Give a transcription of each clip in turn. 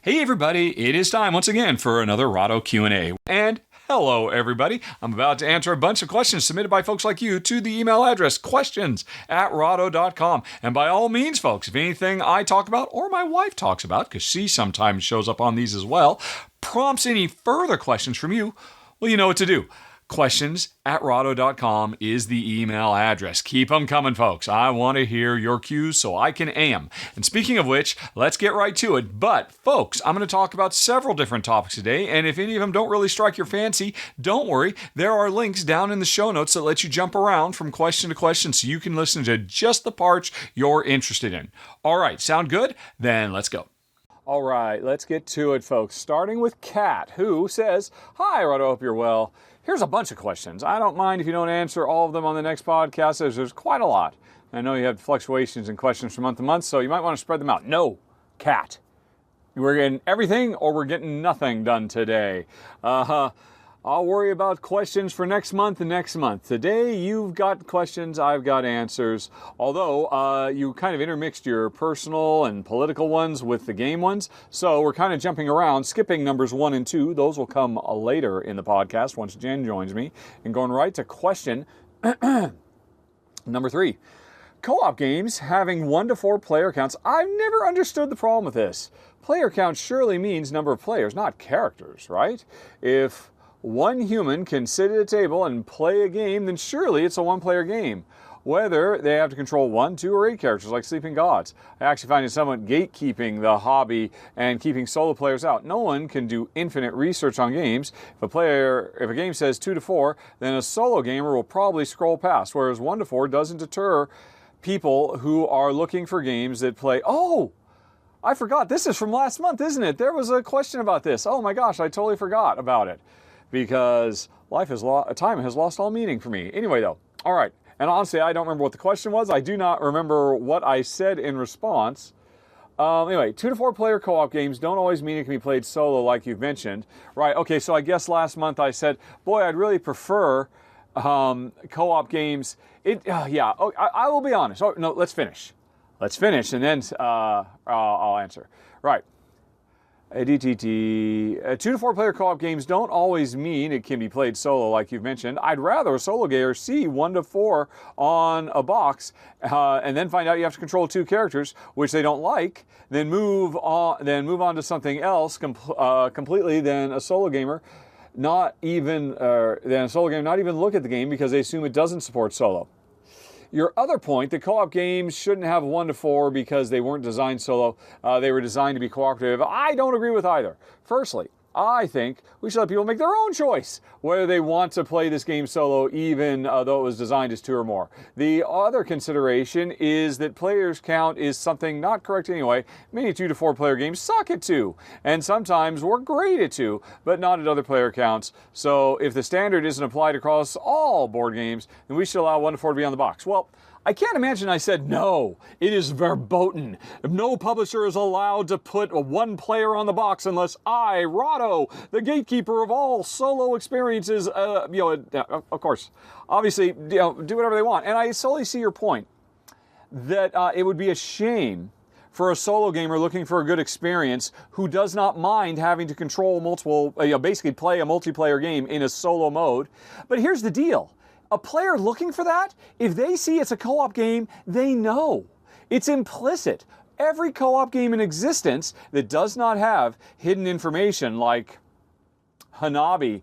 Hey everybody, it is time once again for another Rahdo Q&A. And hello everybody, I'm about to answer a bunch of questions submitted by folks like you to the email address questions@rahdo.com. And by all means folks, if anything I talk about or my wife talks about, because she sometimes shows up on these as well, prompts any further questions from you, well, you know what to do. Questions@rahdo.com is the email address. Keep them coming, folks. I want to hear your cues so I can am. And speaking of which, let's get right to it. But, folks, I'm going to talk about several different topics today, and if any of them don't really strike your fancy, don't worry. There are links down in the show notes that let you jump around from question to question so you can listen to just the parts you're interested in. All right, sound good? Then let's go. All right, let's get to it, folks. Starting with Kat, who says, "Hi, Rahdo, hope you're well. Here's a bunch of questions. I don't mind if you don't answer all of them on the next podcast, as there's quite a lot. I know you have fluctuations in questions from month to month, so you might want to spread them out." No, Kat. We're getting everything or we're getting nothing done today. I'll worry about questions for next month and next month. Today, you've got questions, I've got answers. Although, you kind of intermixed your personal and political ones with the game ones. So we're kind of jumping around, skipping numbers 1 and 2. Those will come later in the podcast once Jen joins me. And going right to question number 3. Co-op games having 1 to 4 player counts. I've never understood the problem with this. Player count surely means number of players, not characters, right? If one human can sit at a table and play a game, then surely it's a 1-player game. Whether they have to control 1, 2, or 8 characters like Sleeping Gods. I actually find it somewhat gatekeeping the hobby and keeping solo players out. No one can do infinite research on games. If a game says 2 to 4, then a solo gamer will probably scroll past, whereas 1 to 4 doesn't deter people who are looking for games that play. Oh! I forgot. This is from last month, isn't it? There was a question about this. Oh my gosh, I totally forgot about it. Because time has lost all meaning for me. Anyway, though, all right. And honestly, I don't remember what the question was. I do not remember what I said in response. Anyway, 2 to 4 player co-op games don't always mean it can be played solo, like you've mentioned. Right, okay, so I guess last month I said, boy, I'd really prefer co-op games. I will be honest. Oh, no, let's finish. Let's finish, and then I'll answer. Right. 2 to 4 player co-op games don't always mean it can be played solo, like you've mentioned. I'd rather a solo gamer see 1 to 4 on a box and then find out you have to control 2 characters, which they don't like, then move on to something else completely than a solo gamer not even look at the game because they assume it doesn't support solo. Your other point, the co-op games shouldn't have 1 to 4 because they weren't designed solo. They were designed to be cooperative. I don't agree with either. Firstly, I think we should let people make their own choice whether they want to play this game solo, even though it was designed as 2 or more. The other consideration is that players count is something not correct anyway. Many 2 to 4 player games suck at 2, and sometimes work great at 2, but not at other player counts. So if the standard isn't applied across all board games, then we should allow 1 to 4 to be on the box. Well, I can't imagine I said no. It is verboten. No publisher is allowed to put 1 player on the box unless I, Rahdo, the gatekeeper of all solo experiences, of course, obviously, do whatever they want. And I solely see your point that it would be a shame for a solo gamer looking for a good experience who does not mind having to control multiple, basically play a multiplayer game in a solo mode. But here's the deal. A player looking for that, if they see it's a co-op game, they know. It's implicit. Every co-op game in existence that does not have hidden information like Hanabi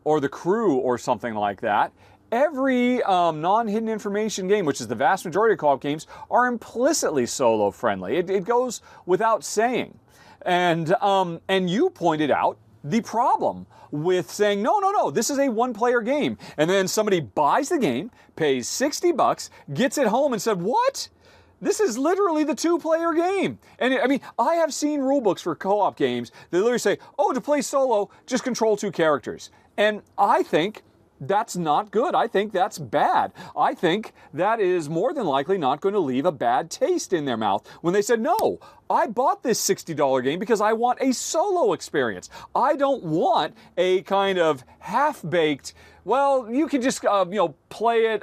or The Crew or something like that, every non-hidden information game, which is the vast majority of co-op games, are implicitly solo friendly. It goes without saying. And you pointed out the problem with saying, no, this is a 1-player game. And then somebody buys the game, pays $60, gets it home and said, what? This is literally the 2-player game. And I have seen rule books for co-op games that literally say, to play solo, just control 2 characters. And I think that's not good. I think that's bad. I think that is more than likely not going to leave a bad taste in their mouth when they said, no, I bought this $60 game because I want a solo experience. I don't want a kind of half-baked, well, you can just, play it.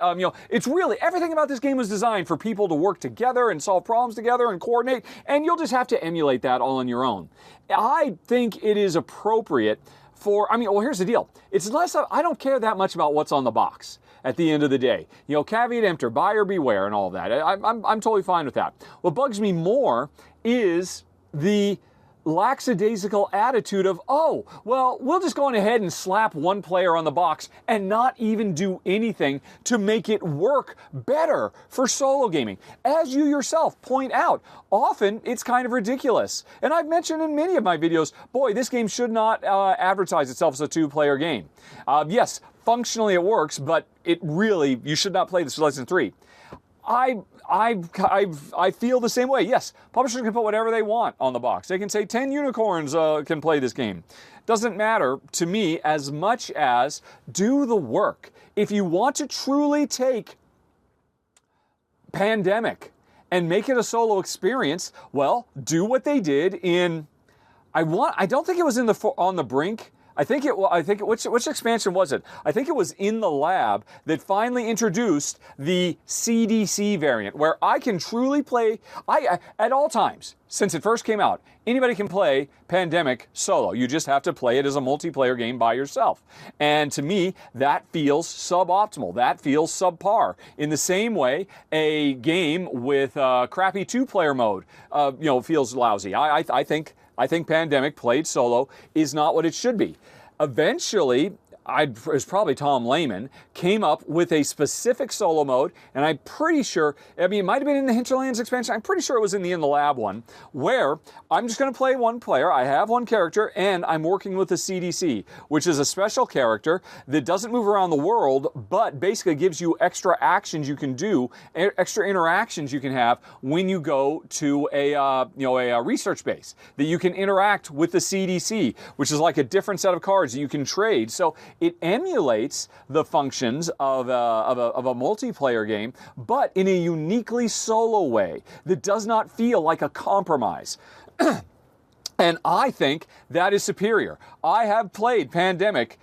It's really, everything about this game was designed for people to work together and solve problems together and coordinate, and you'll just have to emulate that all on your own. I think it is appropriate here's the deal. It's less of, I don't care that much about what's on the box at the end of the day. Caveat emptor, buyer beware and all that. I'm totally fine with that. What bugs me more is the lackadaisical attitude of, we'll just go on ahead and slap one player on the box and not even do anything to make it work better for solo gaming. As you yourself point out, often it's kind of ridiculous. And I've mentioned in many of my videos, boy, this game should not advertise itself as a two-player game. Yes, functionally it works, but you should not play this with less than 3. I feel the same way. Yes, publishers can put whatever they want on the box. They can say 10 unicorns can play this game. Doesn't matter to me as much as do the work. If you want to truly take Pandemic and make it a solo experience, well, do what they did in. I don't think it was in On the Brink. Which expansion was it? I think it was In the Lab that finally introduced the CDC variant, where I can truly play, at all times, since it first came out, anybody can play Pandemic solo. You just have to play it as a multiplayer game by yourself. And to me, that feels suboptimal. That feels subpar. In the same way, a game with crappy 2-player mode, feels lousy. I think Pandemic played solo is not what it should be. Eventually, it was probably Tom Lehman, came up with a specific solo mode, and I'm pretty sure, it might have been in the Hinterlands expansion, I'm pretty sure it was in the Lab one, where I'm just going to play one player, I have one character, and I'm working with the CDC, which is a special character that doesn't move around the world, but basically gives you extra actions you can do, extra interactions you can have when you go to a research base, that you can interact with the CDC, which is like a different set of cards that you can trade. So it emulates the functions of a multiplayer game, but in a uniquely solo way that does not feel like a compromise. And I think that is superior. I have played Pandemic.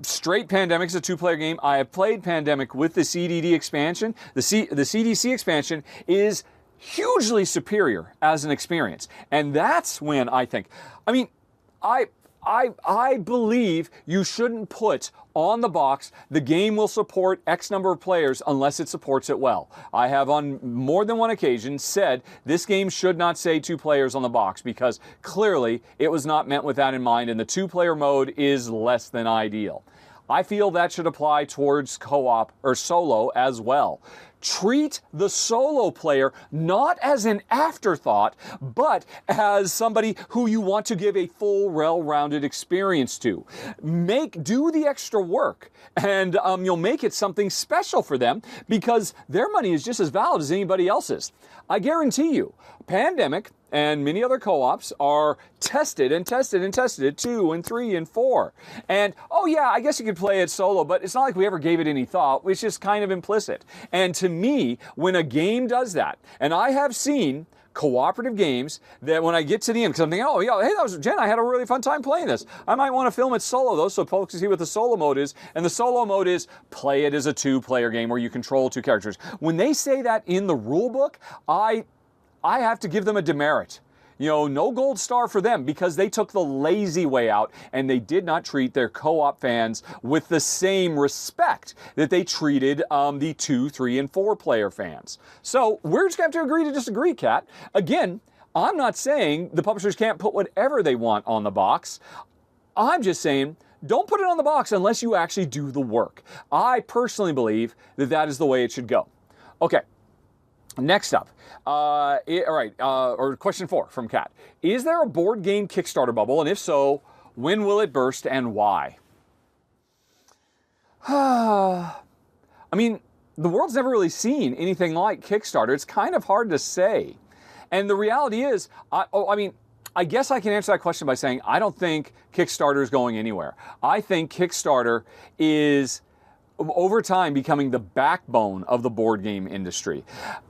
Straight Pandemic is a 2-player game. I have played Pandemic with the CDD expansion. The CDC expansion is hugely superior as an experience. And that's when I think, I believe you shouldn't put on the box, the game will support X number of players unless it supports it well. I have on more than one occasion said this game should not say 2 players on the box because clearly it was not meant with that in mind, and the 2-player mode is less than ideal. I feel that should apply towards co-op or solo as well. Treat the solo player not as an afterthought, but as somebody who you want to give a full, well-rounded experience to. Do the extra work, and you'll make it something special for them because their money is just as valid as anybody else's. I guarantee you, Pandemic and many other co-ops are tested and tested and tested at 2 and 3 and 4. And, I guess you could play it solo, but it's not like we ever gave it any thought. It's just kind of implicit. And to me, when a game does that, and I have seen cooperative games that when I get to the end, because I'm thinking, that was Jen, I had a really fun time playing this. I might want to film it solo, though, so folks can see what the solo mode is. And the solo mode is play it as a 2-player game where you control 2 characters. When they say that in the rule book, I have to give them a demerit. No gold star for them because they took the lazy way out and they did not treat their co-op fans with the same respect that they treated the 2, 3, and 4-player fans. So we're just going to have to agree to disagree, Kat. Again, I'm not saying the publishers can't put whatever they want on the box. I'm just saying don't put it on the box unless you actually do the work. I personally believe that that is the way it should go. Okay. Next up, question 4 from Kat. Is there a board game Kickstarter bubble? And if so, when will it burst and why? The world's never really seen anything like Kickstarter. It's kind of hard to say. And the reality is, I guess I can answer that question by saying I don't think Kickstarter is going anywhere. I think Kickstarter is over time becoming the backbone of the board game industry.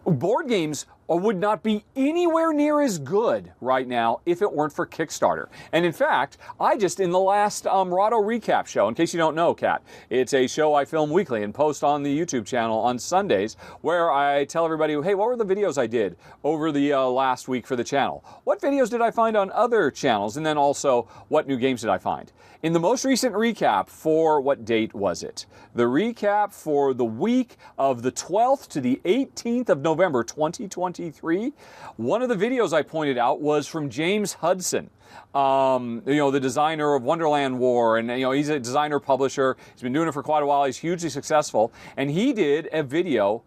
Board games would not be anywhere near as good right now if it weren't for Kickstarter. And in fact, I just, in the last Rahdo recap show, in case you don't know, Kat, it's a show I film weekly and post on the YouTube channel on Sundays, where I tell everybody, hey, what were the videos I did over the last week for the channel? What videos did I find on other channels? And then also, what new games did I find? In the most recent recap for, what date was it? The recap for the week of the 12th to the 18th of November 2023, one of the videos I pointed out was from James Hudson, the designer of Wonderland War, and he's a designer publisher. He's been doing it for quite a while. He's hugely successful, and he did a video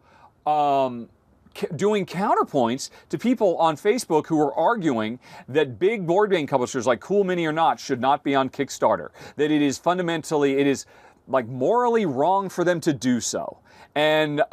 doing counterpoints to people on Facebook who were arguing that big board game publishers like Cool Mini or not should not be on Kickstarter. That it is like morally wrong for them to do so. And,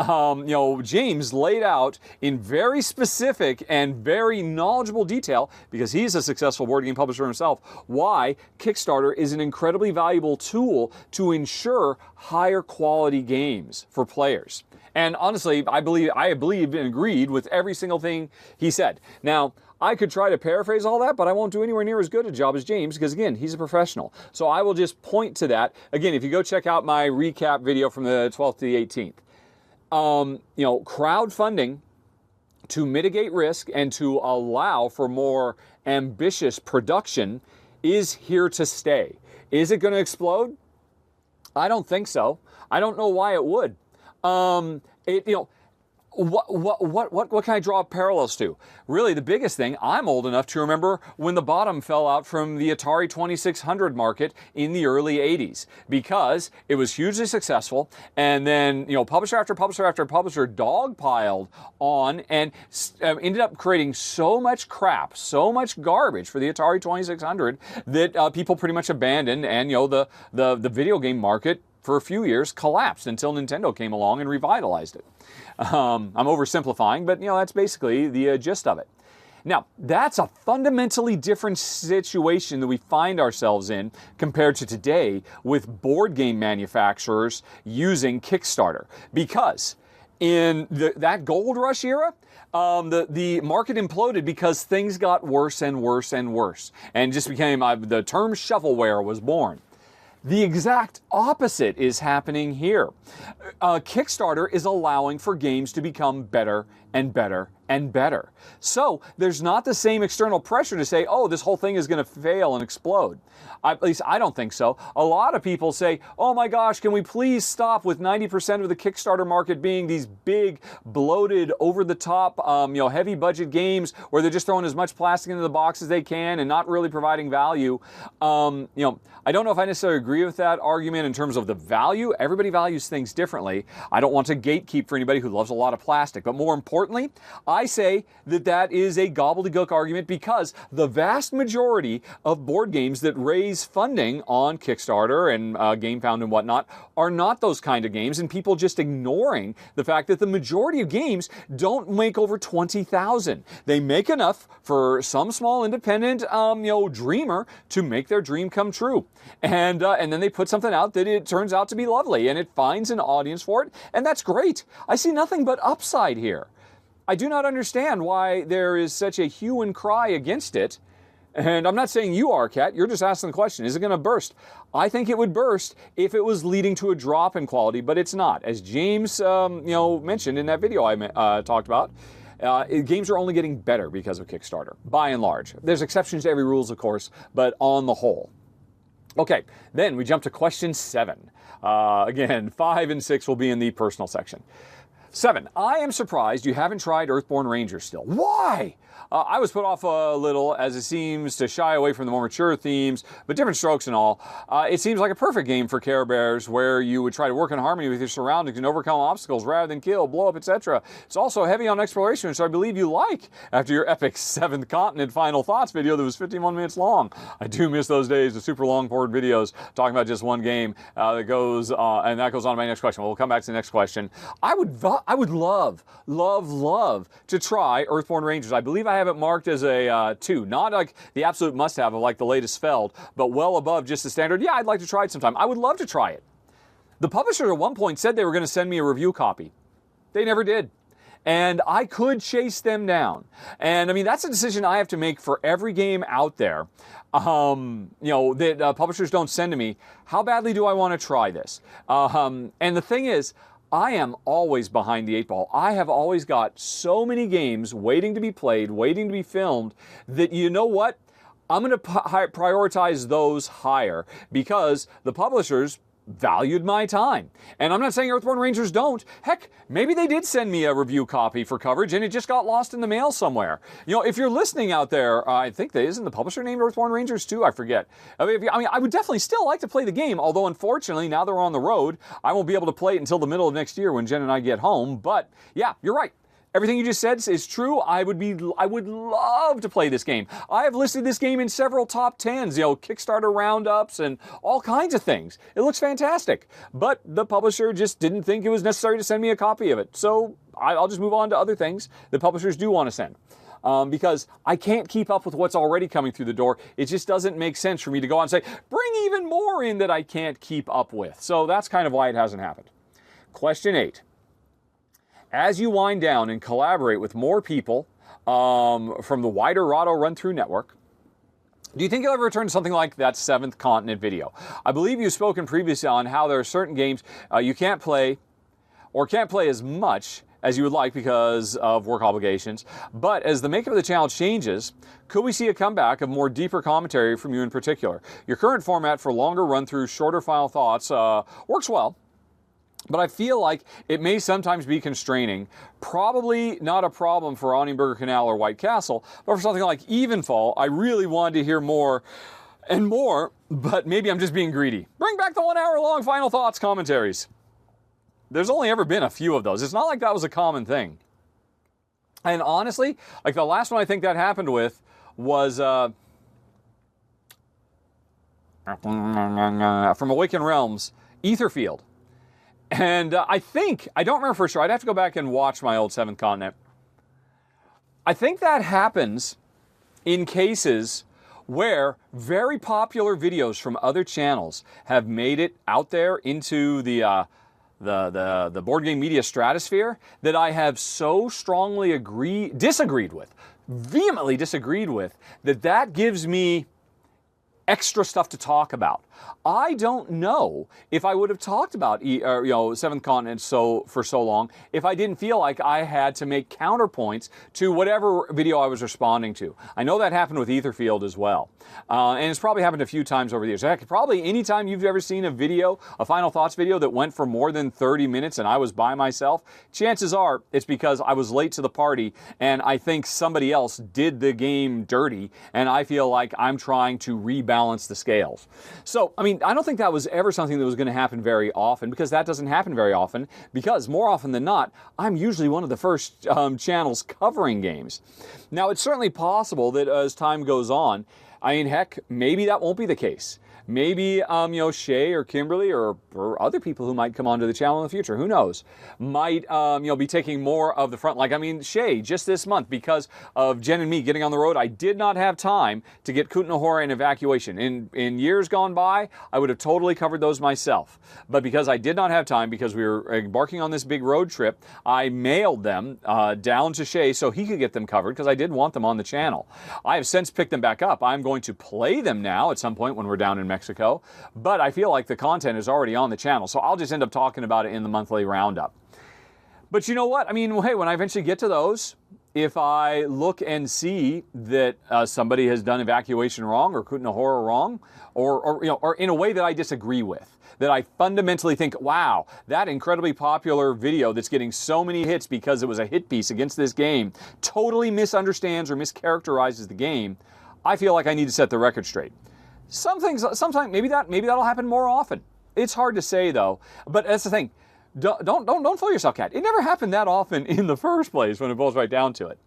James laid out in very specific and very knowledgeable detail, because he's a successful board game publisher himself, why Kickstarter is an incredibly valuable tool to ensure higher quality games for players. And honestly, I believe and agreed with every single thing he said. Now, I could try to paraphrase all that, but I won't do anywhere near as good a job as James, because again, he's a professional. So I will just point to that. Again, if you go check out my recap video from the 12th to the 18th, crowdfunding to mitigate risk and to allow for more ambitious production is here to stay. Is it going to explode? I don't think so. I don't know why it would. What can I draw parallels to? Really, the biggest thing, I'm old enough to remember when the bottom fell out from the Atari 2600 market in the early 80s, because it was hugely successful, and then, publisher after publisher after publisher dogpiled on and ended up creating so much crap, so much garbage for the Atari 2600 that people pretty much abandoned, and, the video game market for a few years collapsed until Nintendo came along and revitalized it. I'm oversimplifying, but that's basically the gist of it. Now, that's a fundamentally different situation that we find ourselves in compared to today with board game manufacturers using Kickstarter. Because in that gold rush era, the market imploded because things got worse and worse and worse, and just became, the term shovelware was born. The exact opposite is happening here. Kickstarter is allowing for games to become better and better and better. So there's not the same external pressure to say, oh, this whole thing is going to fail and explode. At least I don't think so. A lot of people say, oh my gosh, can we please stop with 90% of the Kickstarter market being these big, bloated, over-the-top, heavy budget games where they're just throwing as much plastic into the box as they can and not really providing value. I don't know if I necessarily agree with that argument in terms of the value. Everybody values things differently. I don't want to gatekeep for anybody who loves a lot of plastic. But more importantly, I say that is a gobbledygook argument, because the vast majority of board games that raise funding on Kickstarter and GameFound and whatnot are not those kind of games, and people just ignoring the fact that the majority of games don't make over 20,000. They make enough for some small independent, dreamer to make their dream come true. And then they put something out that it turns out to be lovely, and it finds an audience for it, and that's great. I see nothing but upside here. I do not understand why there is such a hue and cry against it. And I'm not saying you are, Kat. You're just asking the question, is it going to burst? I think it would burst if it was leading to a drop in quality, but it's not. As James mentioned in that video I talked about, games are only getting better because of Kickstarter, by and large. There's exceptions to every rules, of course, but on the whole. Okay, then we jump to question 7. Again, 5 and 6 will be in the personal section. 7, I am surprised you haven't tried Earthborne Rangers still. Why? I was put off a little, as it seems to shy away from the more mature themes, but different strokes and all. It seems like a perfect game for Care Bears, where you would try to work in harmony with your surroundings and overcome obstacles rather than kill, blow up, etc. It's also heavy on exploration, which I believe you like after your epic 7th Continent Final Thoughts video that was 51 minutes long. I do miss those days of super long forward videos talking about just one game and that goes on to my next question. We'll come back to the next question. I would love to try Earthborne Rangers. I believe I have it marked as a 2, not like the absolute must-have of like the latest Feld, but well above just the standard. Yeah, I'd like to try it sometime. I would love to try it. The publisher at one point said they were going to send me a review copy. They never did. And I could chase them down. And I mean, that's a decision I have to make for every game out there, that publishers don't send to me. How badly do I want to try this? And the thing is, I am always behind the 8 ball. I have always got so many games waiting to be played, waiting to be filmed, that you know what? I'm going to prioritize those higher because the publishers valued my time. And I'm not saying Earthborne Rangers don't. Heck, maybe they did send me a review copy for coverage and it just got lost in the mail somewhere. If you're listening out there, I think isn't the publisher named Earthborne Rangers too? I forget. I would definitely still like to play the game, although unfortunately now they're on the road. I won't be able to play it until the middle of next year when Jen and I get home. But yeah, you're right. Everything you just said is true. I would love to play this game. I have listed this game in several top 10s, Kickstarter roundups and all kinds of things. It looks fantastic. But the publisher just didn't think it was necessary to send me a copy of it. So I'll just move on to other things that publishers do want to send. Because I can't keep up with what's already coming through the door. It just doesn't make sense for me to go on and say, bring even more in that I can't keep up with. So that's kind of why it hasn't happened. Question 8. As you wind down and collaborate with more people from the wider Rahdo run-through network, do you think you'll ever return to something like that 7th Continent video? I believe you've spoken previously on how there are certain games you can't play or can't play as much as you would like because of work obligations. But as the makeup of the channel changes, could we see a comeback of more deeper commentary from you in particular? Your current format for longer run-through, shorter final thoughts works well. But I feel like it may sometimes be constraining. Probably not a problem for Onnenberger Canal or White Castle, but for something like Evenfall, I really wanted to hear more and more, but maybe I'm just being greedy. Bring back the 1 hour long final thoughts commentaries. There's only ever been a few of those. It's not like that was a common thing. And honestly, like the last one I think that happened with was from Awakened Realms, Etherfield. And I don't remember for sure, I'd have to go back and watch my old 7th Continent. I think that happens in cases where very popular videos from other channels have made it out there into the board game media stratosphere that I have so strongly vehemently disagreed with, that gives me extra stuff to talk about. I don't know if I would have talked about 7th Continent for so long if I didn't feel like I had to make counterpoints to whatever video I was responding to. I know that happened with Etherfield as well. And it's probably happened a few times over the years. Heck, probably any time you've ever seen a Final Thoughts video that went for more than 30 minutes and I was by myself, chances are it's because I was late to the party and I think somebody else did the game dirty and I feel like I'm trying to rebalance the scales. So, I don't think that was ever something that was going to happen very often, because that doesn't happen very often, because more often than not, I'm usually one of the first channels covering games. Now, it's certainly possible that as time goes on, heck, maybe that won't be the case. Maybe, Shay or Kimberly or other people who might come onto the channel in the future, who knows, might, be taking more of the front. Shay, just this month, because of Jen and me getting on the road, I did not have time to get Kutna and Evacuation. In years gone by, I would have totally covered those myself. But because I did not have time, because we were embarking on this big road trip, I mailed them down to Shay so he could get them covered, because I did want them on the channel. I have since picked them back up. I'm going to play them now at some point when we're down in Mexico, but I feel like the content is already on the channel, so I'll just end up talking about it in the monthly roundup. But you know what? Hey, when I eventually get to those, if I look and see that somebody has done Evacuation wrong or Kutna Horror wrong, or in a way that I disagree with, that I fundamentally think, wow, that incredibly popular video that's getting so many hits because it was a hit piece against this game totally misunderstands or mischaracterizes the game, I feel like I need to set the record straight. Sometimes maybe that'll happen more often. It's hard to say though, but that's the thing. Don't fool yourself, Kat. It never happened that often in the first place when it boils right down to it.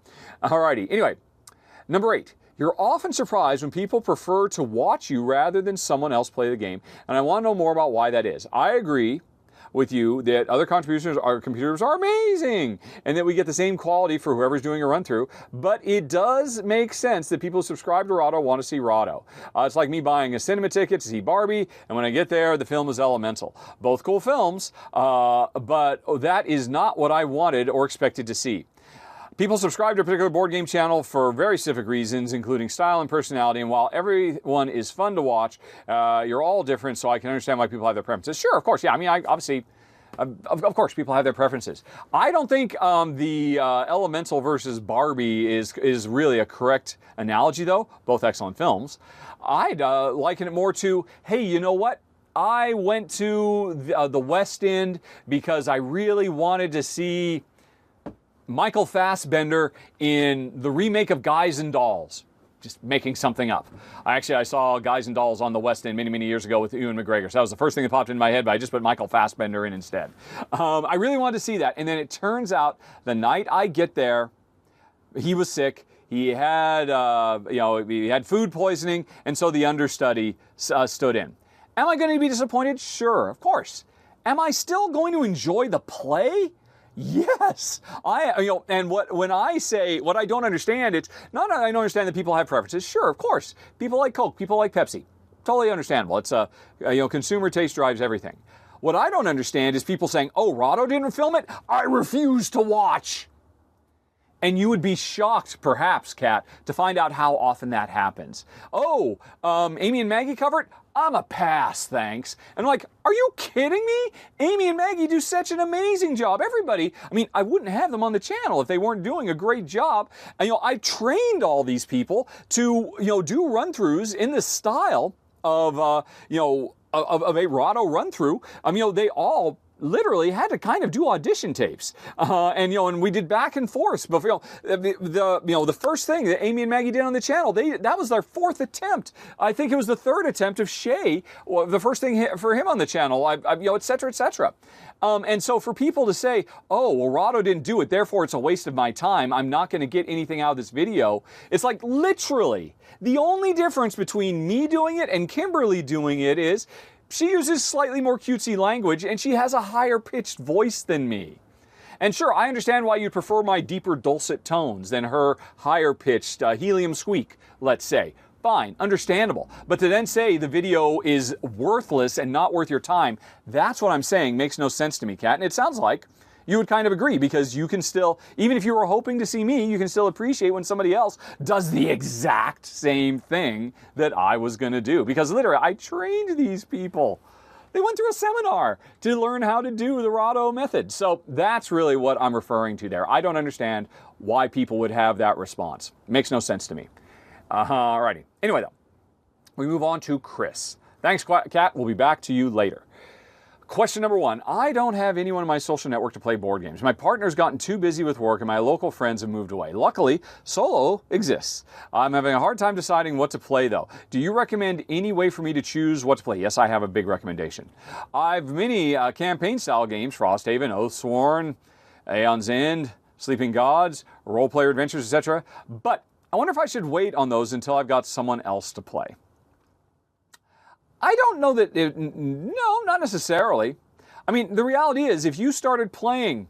Alrighty. Anyway, number 8. You're often surprised when people prefer to watch you rather than someone else play the game, and I want to know more about why that is. I agree. with you that other computers are amazing and that we get the same quality for whoever's doing a run-through, but it does make sense that people who subscribe to Rahdo want to see Rahdo. It's like me buying a cinema ticket to see Barbie, and when I get there, the film is Elemental. Both cool films, but that is not what I wanted or expected to see. People subscribe to a particular board game channel for very specific reasons, including style and personality, and while everyone is fun to watch, you're all different, so I can understand why people have their preferences. Sure, of course, yeah, I mean, obviously, of course, people have their preferences. I don't think the Elemental versus Barbie is really a correct analogy, though. Both excellent films. I'd liken it more to, hey, you know what? I went to the West End because I really wanted to see Michael Fassbender in the remake of Guys and Dolls. Just making something up. I saw Guys and Dolls on the West End many, many years ago with Ewan McGregor. So that was the first thing that popped in my head, but I just put Michael Fassbender in instead. I really wanted to see that. And then it turns out the night I get there, he was sick. He had, he had food poisoning, and so the understudy stood in. Am I going to be disappointed? Sure, of course. Am I still going to enjoy the play? Yes, when I say what I don't understand, it's not that I don't understand that people have preferences. Sure, of course, people like Coke, people like Pepsi, totally understandable. It's consumer taste drives everything. What I don't understand is people saying, "Oh, Rahdo didn't film it. I refuse to watch." And you would be shocked, perhaps, Kat, to find out how often that happens. Oh, Amy and Maggie cover it? I'm a pass, thanks. And I'm like, are you kidding me? Amy and Maggie do such an amazing job. Everybody, I mean, I wouldn't have them on the channel if they weren't doing a great job. And, I trained all these people to, do run-throughs in the style of a Rahdo run-through. They all literally had to kind of do audition tapes, and we did back and forth. But the first thing that Amy and Maggie did on the channel, that was their fourth attempt. I think it was the third attempt of Shay, the first thing for him on the channel, et cetera, et cetera. And so for people to say, oh, well, Rahdo didn't do it, therefore it's a waste of my time, I'm not going to get anything out of this video. It's like literally the only difference between me doing it and Kimberly doing it is she uses slightly more cutesy language, and she has a higher-pitched voice than me. And sure, I understand why you prefer my deeper dulcet tones than her higher-pitched helium squeak, let's say. Fine, understandable. But to then say the video is worthless and not worth your time, that's what I'm saying makes no sense to me, Kat. And it sounds like you would kind of agree, because you can still, even if you were hoping to see me, you can still appreciate when somebody else does the exact same thing that I was going to do. Because literally, I trained these people. They went through a seminar to learn how to do the Rahdo method. So that's really what I'm referring to there. I don't understand why people would have that response. It makes no sense to me. Alrighty. Anyway, though, we move on to Chris. Thanks, Kat. We'll be back to you later. Question number 1. I don't have anyone in my social network to play board games. My partner's gotten too busy with work and my local friends have moved away. Luckily, solo exists. I'm having a hard time deciding what to play, though. Do you recommend any way for me to choose what to play? Yes, I have a big recommendation. I've many campaign-style games, Frosthaven, Oathsworn, Aeon's End, Sleeping Gods, role-player adventures, etc. But I wonder if I should wait on those until I've got someone else to play. I don't know that, no, not necessarily. I mean, the reality is, if you started playing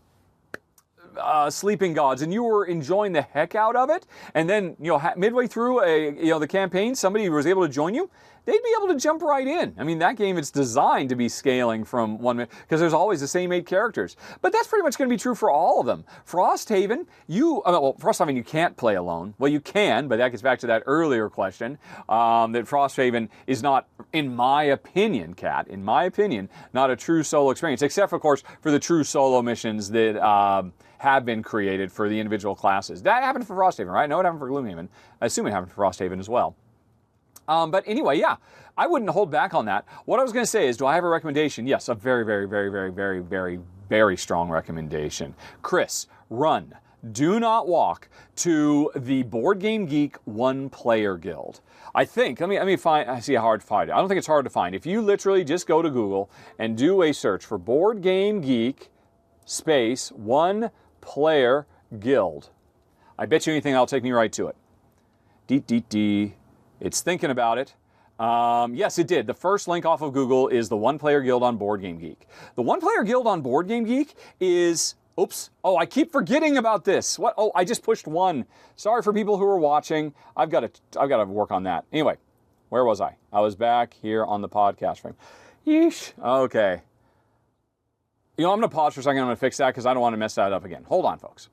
Sleeping Gods and you were enjoying the heck out of it, and then, midway through the campaign, somebody was able to join you, they'd be able to jump right in. I mean, that game, it's designed to be scaling from one minute, because there's always the same 8 characters. But that's pretty much going to be true for all of them. Frosthaven, Frosthaven you can't play alone. Well, you can, but that gets back to that earlier question, that Frosthaven is not, in my opinion, Kat, in my opinion, not a true solo experience, except, of course, for the true solo missions that have been created for the individual classes. That happened for Frosthaven, right? No, it happened for Gloomhaven. I assume it happened for Frosthaven as well. But anyway, yeah, I wouldn't hold back on that. What I was going to say is, do I have a recommendation? Yes, a very, very, very, very, very, very, very strong recommendation. Chris, run. Do not walk to the Board Game Geek one-player guild. I think, let me find, I see how hard to find it. I don't think it's hard to find. If you literally just go to Google and do a search for Board Game Geek space one-player guild, I bet you anything that'll take me right to it. It's thinking about it. Yes, it did. The first link off of Google is the One Player Guild on Board Game Geek. The One Player Guild on Board Game Geek is... Oops. Oh, I keep forgetting about this. What? Oh, I just pushed one. Sorry for people who are watching. I've got to work on that. Anyway, where was I? I was back here on the podcast frame. Yeesh. Okay. You know, I'm going to pause for a second. I'm going to fix that because I don't want to mess that up again. Hold on, folks.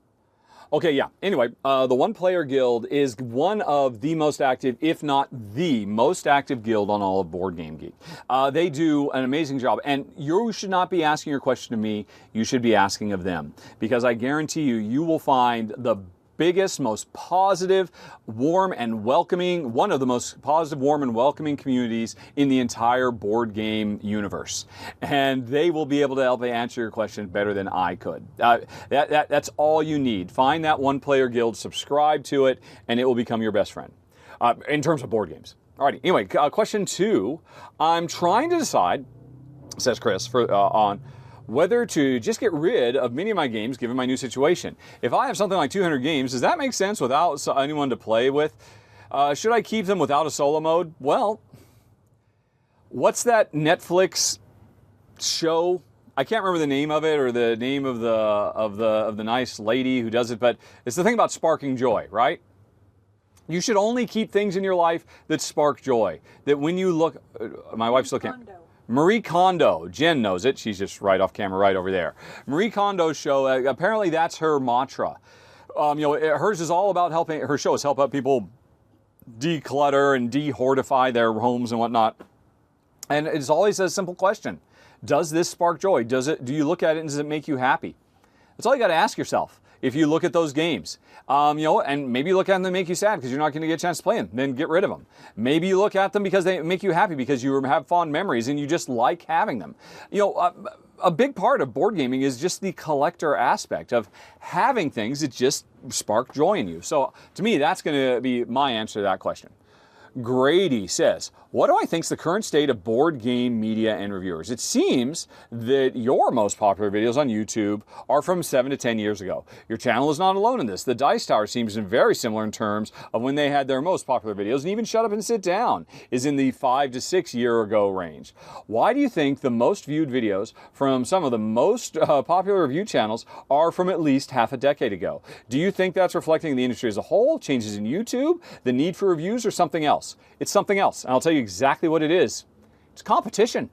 Okay, yeah. Anyway, the One Player Guild is one of the most active, if not the most active guild on all of Board Game Geek. They do an amazing job, and you should not be asking your question to me. You should be asking of them, because I guarantee you, you will find the biggest, most positive, warm and welcoming, one of the most positive, warm and welcoming communities in the entire board game universe. And they will be able to help answer your question better than I could. That's all you need. Find that One Player Guild, subscribe to it, and it will become your best friend in terms of board games. Alrighty, anyway, question 2. I'm trying to decide, says Chris, on whether to just get rid of many of my games given my new situation. If I have something like 200 games, does that make sense without anyone to play with? Should I keep them without a solo mode? Well, what's that Netflix show? I can't remember the name of it or the name of the nice lady who does it, but it's the thing about sparking joy, right? You should only keep things in your life that spark joy. That when you look, my wife's looking at Marie Kondo. Jen knows it. She's just right off camera right over there. Marie Kondo's show, apparently that's her mantra. Hers is all about helping, her show is help out people declutter and de-hoardify their homes and whatnot. And it's always a simple question. Does this spark joy? Do you look at it and does it make you happy? That's all you got to ask yourself. If you look at those games, and maybe you look at them to make you sad because you're not going to get a chance to play them, then get rid of them. Maybe you look at them because they make you happy because you have fond memories and you just like having them. A big part of board gaming is just the collector aspect of having things that just spark joy in you. So to me, that's going to be my answer to that question. Grady says, what do I think is the current state of board game media and reviewers? It seems that your most popular videos on YouTube are from 7 to 10 years ago. Your channel is not alone in this. The Dice Tower seems very similar in terms of when they had their most popular videos, and even Shut Up and Sit Down is in the 5 to 6 year ago range. Why do you think the most viewed videos from some of the most popular review channels are from at least half a decade ago? Do you think that's reflecting the industry as a whole, changes in YouTube, the need for reviews, or something else? It's something else, and I'll tell you exactly what it is. It's competition.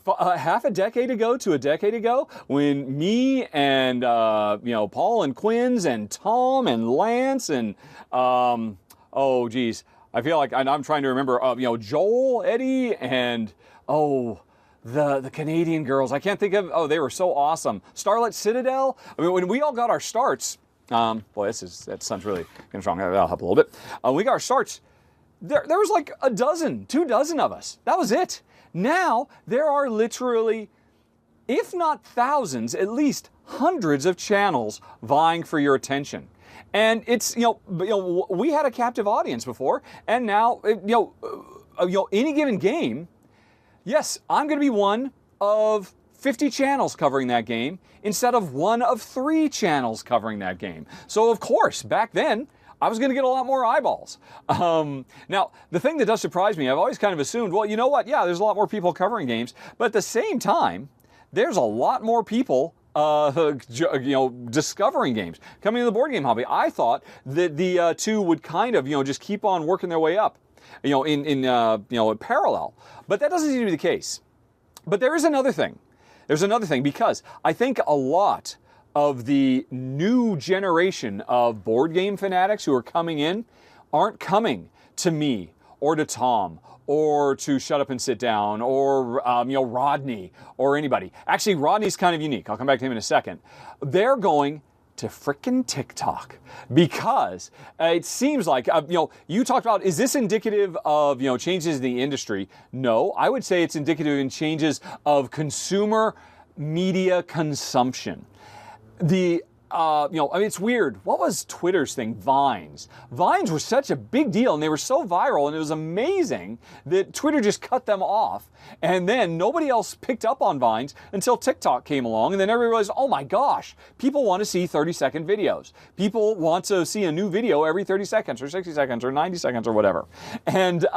Half a decade ago to a decade ago, when me and Paul and Quinns and Tom and Lance and oh geez, I feel like I'm trying to remember Joel, Eddie, and the Canadian girls. I can't think of. They were so awesome. Starlight Citadel. I mean, when we all got our starts. Boy, that sounds really strong. That'll help a little bit. We got our starts. There was like 2 dozen of us. That was it. Now, there are literally, if not thousands, at least hundreds of channels vying for your attention. And it's, we had a captive audience before, and now, any given game, yes, I'm going to be one of 50 channels covering that game instead of one of 3 channels covering that game. So, of course, back then, I was going to get a lot more eyeballs. Now, the thing that does surprise me, I've always kind of assumed, well, you know what? Yeah, there's a lot more people covering games. But at the same time, there's a lot more people discovering games, coming to the board game hobby. I thought that the two would kind of, just keep on working their way up, in parallel. But that doesn't seem to be the case. But there is another thing. There's another thing, because I think a lot of the new generation of board game fanatics who are coming in aren't coming to me or to Tom or to Shut Up and Sit Down or Rodney or anybody. Actually, Rodney's kind of unique. I'll come back to him in a second. They're going to frickin' TikTok because it seems like you talked about, is this indicative of changes in the industry? No, I would say it's indicative in changes of consumer media consumption. The it's weird. What was Twitter's thing? Vines. Vines were such a big deal, and they were so viral, and it was amazing that Twitter just cut them off. And then nobody else picked up on Vines until TikTok came along, and then everybody realized, oh my gosh, people want to see 30-second videos. People want to see a new video every 30 seconds, or 60 seconds, or 90 seconds, or whatever. And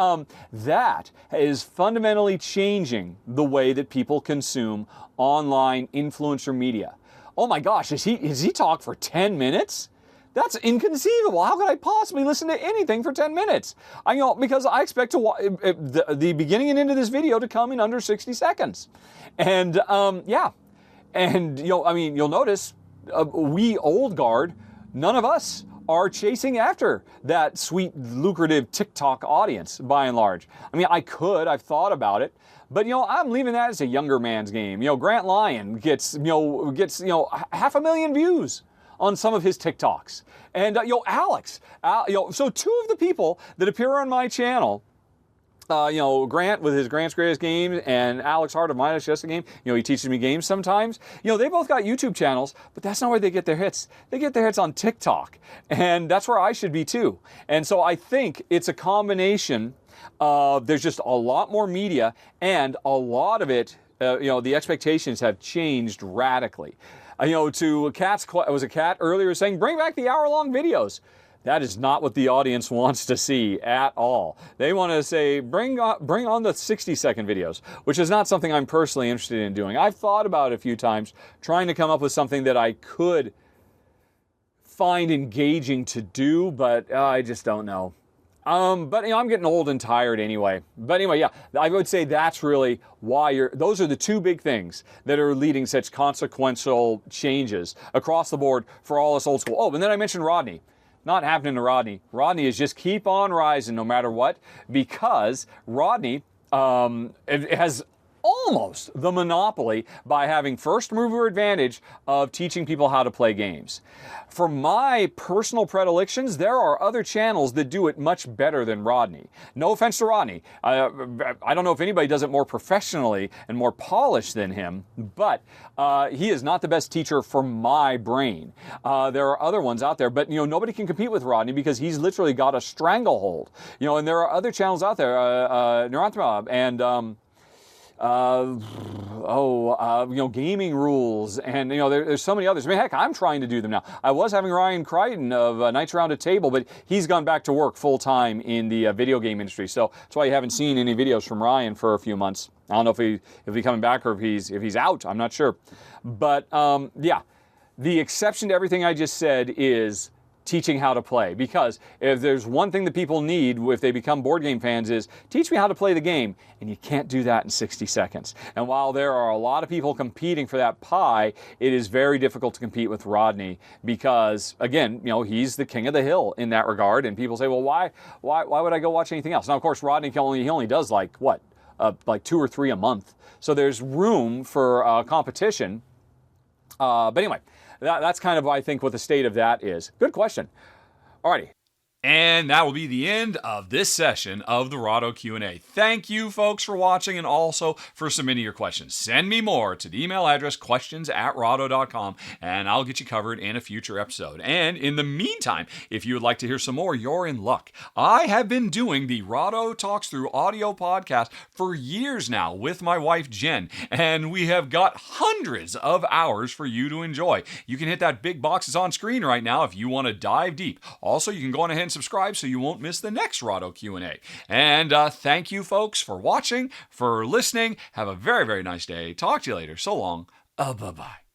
that is fundamentally changing the way that people consume online influencer media. Oh my gosh, has he talked for 10 minutes? That's inconceivable. How could I possibly listen to anything for 10 minutes? Because I expect the beginning and end of this video to come in under 60 seconds. And and you'll notice we old guard, none of us are chasing after that sweet, lucrative TikTok audience, by and large. I've thought about it, but I'm leaving that as a younger man's game. Grant Lyon gets 500,000 views on some of his TikToks, and Alex, so two of the people that appear on my channel. Grant with his Grant's Greatest Games and Alex Hart of Midas Just a Game. He teaches me games sometimes. They both got YouTube channels, but that's not where they get their hits. They get their hits on TikTok, and that's where I should be too. And so I think it's a combination of there's just a lot more media, and a lot of it, the expectations have changed radically. To Cat's, was a Cat earlier saying, bring back the hour-long videos. That is not what the audience wants to see at all. They want to say, bring on the 60-second videos, which is not something I'm personally interested in doing. I've thought about it a few times, trying to come up with something that I could find engaging to do, but I just don't know. But I'm getting old and tired anyway. But anyway, yeah, I would say that's really why those are the two big things that are leading such consequential changes across the board for all us old school. Oh, and then I mentioned Rodney. Not happening to Rodney. Rodney is just keep on rising no matter what, because Rodney has almost the monopoly by having first mover advantage of teaching people how to play games. For my personal predilections, there are other channels that do it much better than Rodney. No offense to Rodney. I don't know if anybody does it more professionally and more polished than him, but he is not the best teacher for my brain. There are other ones out there, but nobody can compete with Rodney because he's literally got a stranglehold. And there are other channels out there, Neuronthema and gaming rules, and there's so many others. Heck, I'm trying to do them now. I was having Ryan Crichton of Knights Around a Table, but he's gone back to work full time in the video game industry. So that's why you haven't seen any videos from Ryan for a few months. I don't know if he's coming back or if he's out. I'm not sure. But the exception to everything I just said is teaching how to play, because if there's one thing that people need if they become board game fans is teach me how to play the game, and you can't do that in 60 seconds. And while there are a lot of people competing for that pie, it is very difficult to compete with Rodney because, again, he's the king of the hill in that regard, and people say, well, why would I go watch anything else? Now, of course, Rodney he only does like 2 or 3 a month, so there's room for competition. But anyway, that's kind of, I think, what the state of that is. Good question. Alrighty. And that will be the end of this session of the Rahdo Q&A. Thank you, folks, for watching and also for submitting your questions. Send me more to the email address questions@rahdo.com, and I'll get you covered in a future episode. And in the meantime, if you would like to hear some more, you're in luck. I have been doing the Rahdo Talks Through audio podcast for years now with my wife, Jen, and we have got hundreds of hours for you to enjoy. You can hit that big box that's on screen right now if you want to dive deep. Also, you can go on ahead and subscribe so you won't miss the next Rahdo Q&A. And thank you, folks, for watching, for listening. Have a very, very nice day. Talk to you later. So long. Bye-bye.